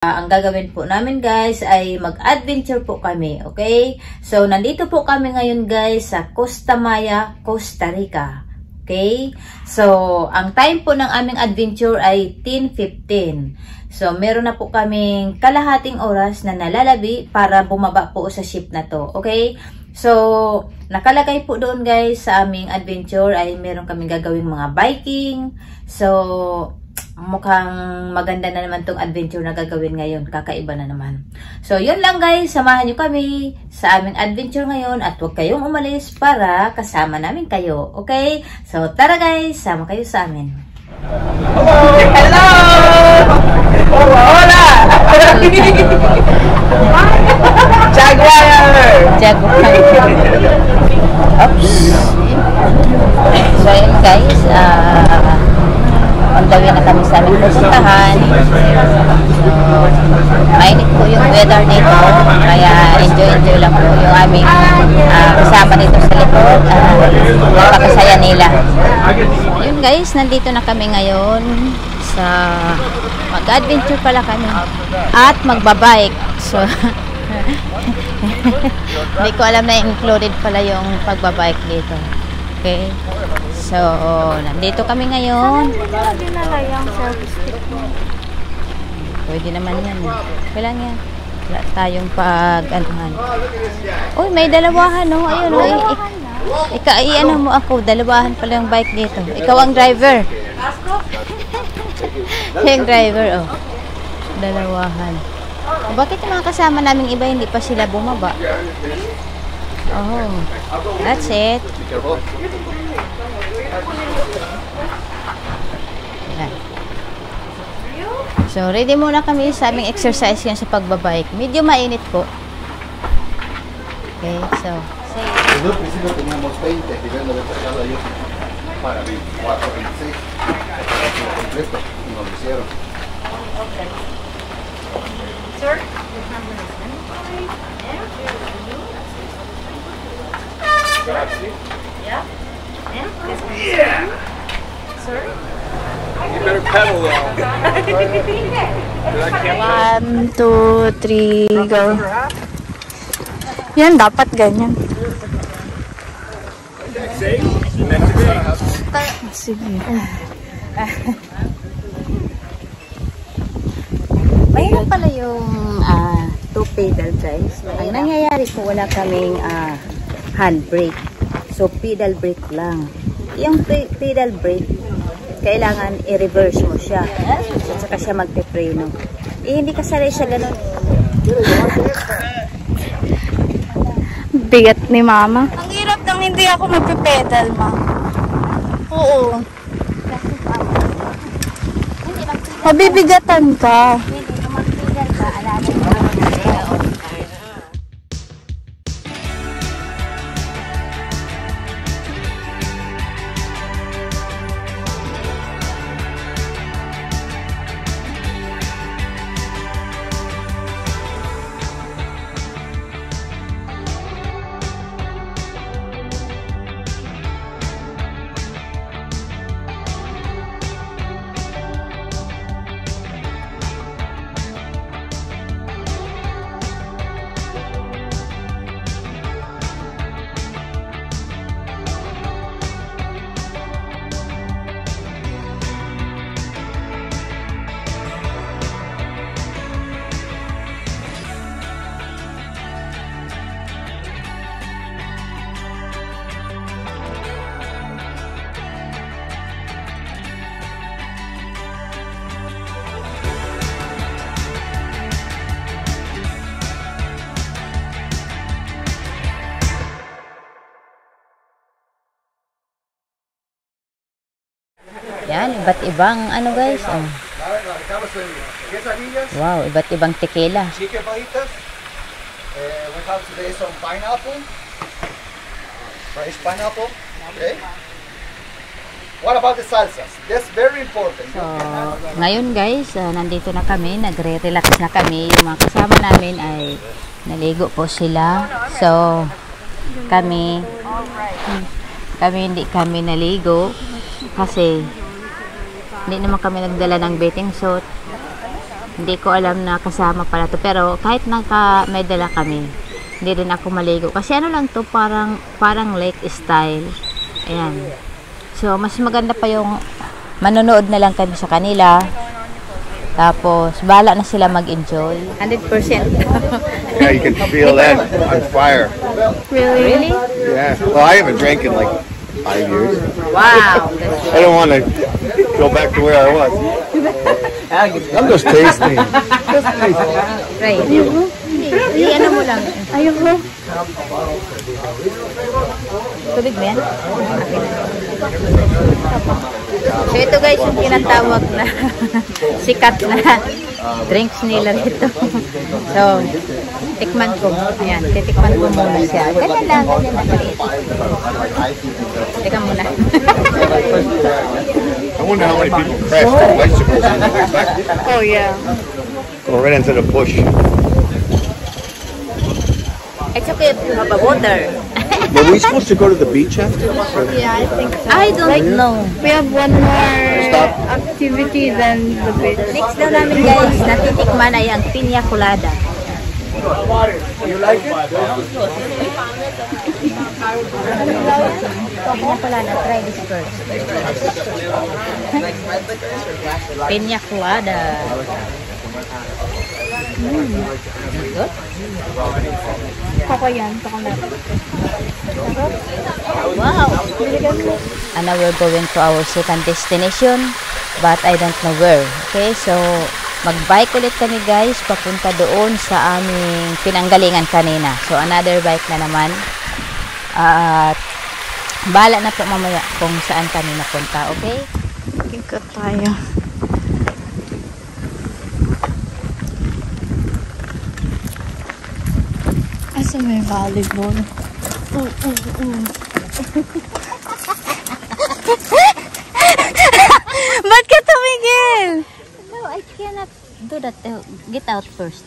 Ang gagawin po namin guys ay mag-adventure po kami, okay? So, nandito po kami ngayon guys sa Costa Maya, Costa Rica, okay? So, ang time po ng aming adventure ay 10:15. So, meron na po kaming kalahating oras na nalalabi para bumaba po sa ship na to, okay? So, nakalagay po doon guys sa aming adventure ay meron kaming gagawing mga biking. So, mukhang maganda na naman tong adventure na gagawin ngayon. Kakaiba na naman. So, yun lang guys. Samahan nyo kami sa aming adventure ngayon at huwag kayong umalis para kasama namin kayo. Okay? So, tara guys. Sama kayo sa amin. Hello! Hola! Jaguar! Jaguar. Oops. So, yun guys. On the way na kami sa aming pupuntahan. So, mainit po yung weather dito. Kaya enjoy lang po yung aming kasama dito sa likod. Napakasaya nila. Yun guys, nandito na kami ngayon sa mag-adventure pala kami. At magbabike. So, hindi ko alam na included pala yung pagbabike dito. Okay? So, nandito kami ngayon. Pwede naman yan. Kailan yan? Wala tayong pag-anuhan. Uy, may dalawahan, no? Ayun, ano mo ako. Dalawahan pala yung bike dito. Ikaw ang driver. Yung driver, oh. Dalawahan. Bakit yung mga kasama namin iba hindi pa sila bumaba? Oh, that's it. So, ready muna kami sa aming exercise yan sa pagbabike. Medyo mainit po. Okay, so. En un principio teníamos 20, que ya lo había pasado ayer para 4:26. Completo, y nos lo hicieron. Okay. Sir, the number is 1. Yeah? Yeah? Sir? You better pedal though. 1, 2, 3, go. Yan, dapat ganyan. Sige. Mayroon pala yung two pedal guys. Ang nangyayari po wala kaming handbrake. So, pedal brake lang. Yung pedal brake, kailangan i-reverse mo siya. At saka siya magpe-preno. Hindi kasali siya ganun. Bigat ni mama. Ang hirap nang hindi ako magpe-pedal, ma. Oo. Mabibigatan ka. Yan, iba't ibang ano guys. Oh. Wow, iba't ibang tequila. Chicken fajitas. We have today some pineapple. Fresh pineapple. Okay. What about the salsas? That's very important. So, ngayon guys, nandito na kami. Nagre-relax na kami. Yung mga kasama namin ay naligo po sila. So, kami hindi kami naligo kasi hindi naman kami nagdala ng bathing suit. Hindi ko alam na kasama pala to. Pero kahit may dala kami, hindi rin ako maligo. Kasi ano lang to, parang lake style. Ayan. So, mas maganda pa yung manonood na lang kami sa kanila. Tapos, bahala na sila mag-enjoy. 100%. Yeah, you can feel that on fire. Really? Yeah. Well, I haven't drank in like 5 years. Wow. I don't want to go back to where I was. I'm just tasting. Right. Hindi, ano mo lang. Ayoko. Tubig mo yan? So, ito guys, yung tinatawag na sikat na drinks nila rito. So, tikman ko. Ayan, titikman ko muna siya. Ganyan lang, ganyan lang. Tikman muna. I wonder how many people crashed their bicycles on the way back. Oh, yeah. Going right into the bush. It's okay if you have a water. Were we supposed to go to the beach after this? Or? Yeah, I think so. I don't know. We have one more activity than the beach. Next na namin guys, natitikman ay ang piña colada. Piña colada, try this first. Piña colada. Good? Koko yan. Koko natin. Wow! And now we're going to our second destination, but I don't know where. Okay, so mag-bike ulit kami guys, papunta doon sa aming pinanggalingan kanina. So another bike na naman. At bahala na po mamaya kung saan kami napunta, okay? Ikot tayo. Asa may volleyball? Ba't ka tumigil? No, I cannot do that. Get out first.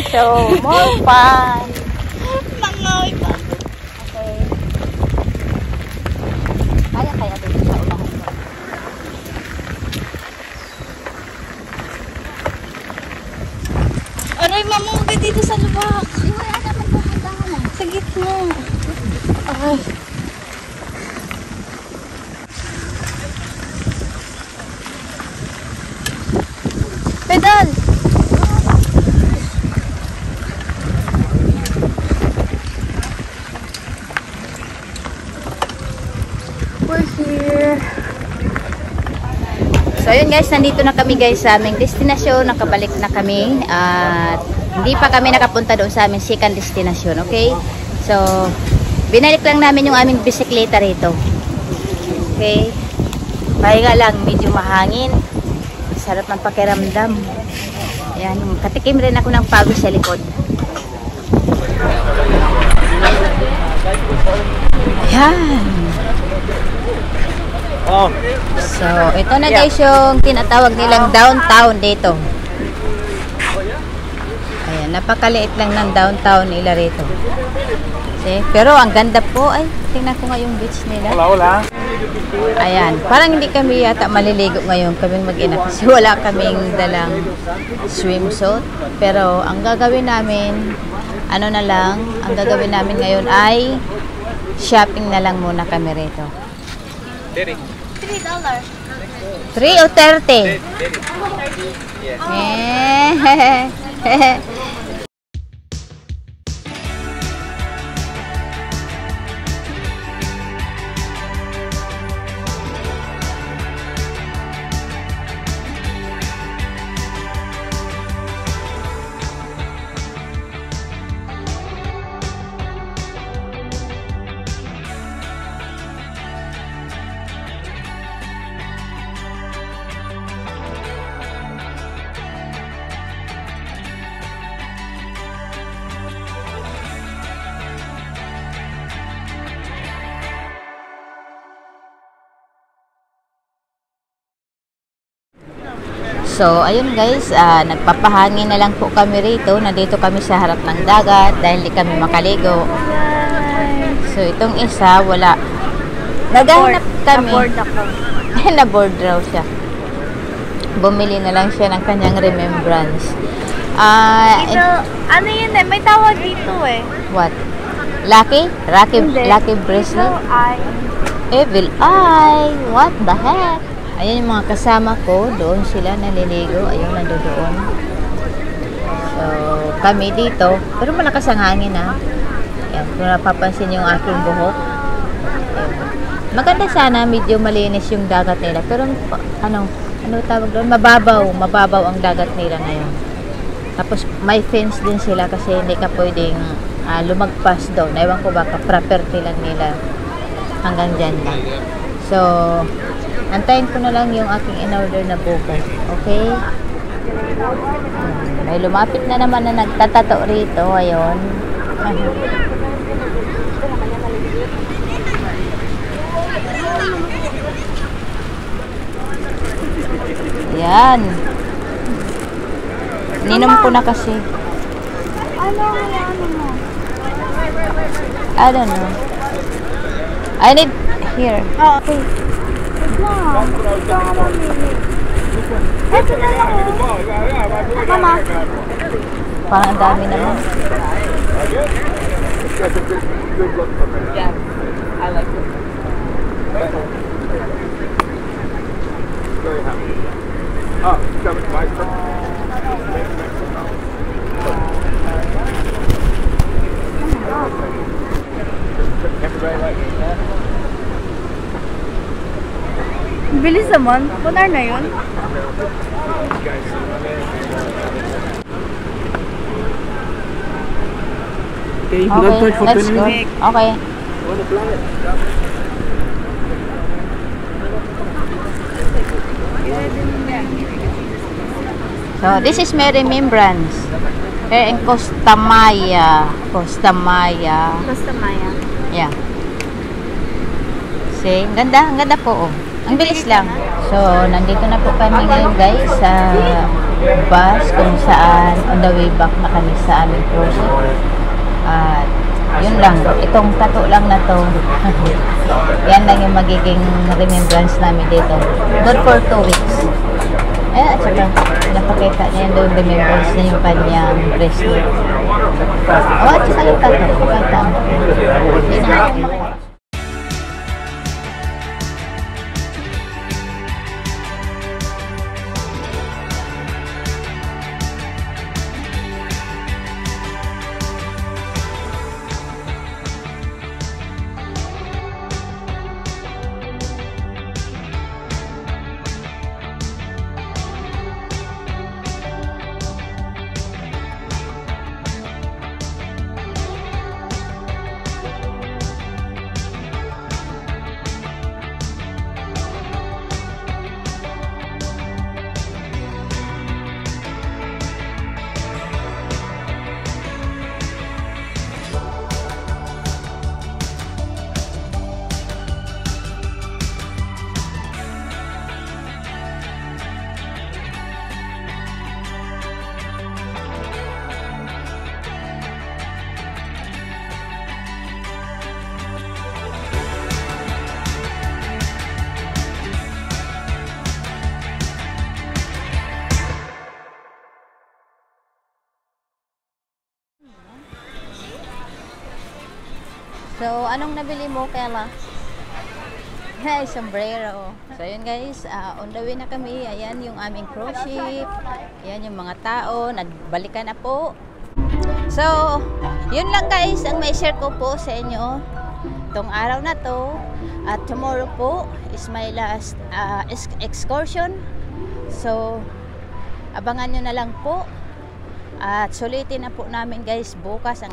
So, more fun. Mangoy pa. Okay. Kaya dito sa unahan ko. Aray, mamungga dito sa lubak. Wala naman pupuntahan. Sa gitna. Ay. Pedal! We're here. So, ayun guys, nandito na kami guys sa aming destinasyon. Nakabalik na kami. At hindi pa kami nakapunta doon sa aming second destination, okay? So, binalik lang namin yung aming bisikleta rito. Okay? Pahinga lang, medyo mahangin. Sarap ng pakiramdam. Ayan, katikim rin ako ng pagod sa likod. Ayan. So, ito na guys yung tinatawag nilang downtown dito. Ayan, napakaliit lang ng downtown nila rito. See? Pero ang ganda po. Ay, tingnan ko nga yung beach nila. Hola. Ayan, parang hindi kami yata maliligo ngayon, kaming mag-ina, kasi wala kaming dalang swimsuit. Pero ang gagawin namin, ano na lang, ang gagawin namin ngayon ay shopping na lang muna kami rito. $3. 3 o 30? 30. So, ayun guys, nagpapahangin na lang po kami rito. Nandito kami sa harap ng dagat dahil di kami makaligo. So, itong isa, wala. Naghahanap kami. Na-board ako. Na-board raw siya. Bumili na lang siya ng kanyang remembrance. Ito, ano yun eh? May tawag dito eh. What? Lucky? Hindi. Lucky bracelet? Ito ay... Evil Eye. What the heck? Ayan yung mga kasama ko. Doon sila naliligo. Ayun, nandoon. So, kami dito. Pero malakas ang hangin ha. Ayan, kung napapansin yung aking buhok. Ayan. Maganda sana, medyo malinis yung dagat nila. Pero, ano tawag doon? Mababaw ang dagat nila ngayon. Tapos, may fence din sila kasi hindi ka pwedeng lumagpas doon. Ewan ko baka property lang nila hanggang dyan lang. So, antayin ko na lang yung aking in-order na buko. Okay? May lumapit na naman na nagtatato rito. Ayun. Yan. Ninom ko na kasi. Ano mo? I don't know. I need here. Oh, okay. Wait lang. Ito ako mamili. Ito na lang. Mama. Parang ang dami naman. Yeah, I like it. Very happy. Oh, coming to my turn. Everybody like that? Bilis naman. Punar na yun. Okay, Okay, let's go. Okay. So, this is my remembrance. Here in Costa Maya. Basta Maya. Yeah. See, ang ganda po. Oh. Ang bilis lang. So, nandito na po kami ngayon guys sa bus kung saan on the way back na kami sa aming cruise. At yun lang, itong tattoo lang na to. Yan lang yung magiging remembrance namin dito. Good for 2 weeks. At saka, napakita niya yung remembrance na yung kanyang bracelet. At saka yung tattoo. Pakita mo. So, anong nabili mo, Kela? Hey, sombrero. So, yun guys, on the way na kami. Ayan yung aming cruise ship. Ayan yung mga tao. Nagbalikan na po. So, yun lang guys ang may share ko po sa inyo itong araw na to. At tomorrow po is my last excursion. So, abangan nyo na lang po. At sulitin na po namin guys bukas ang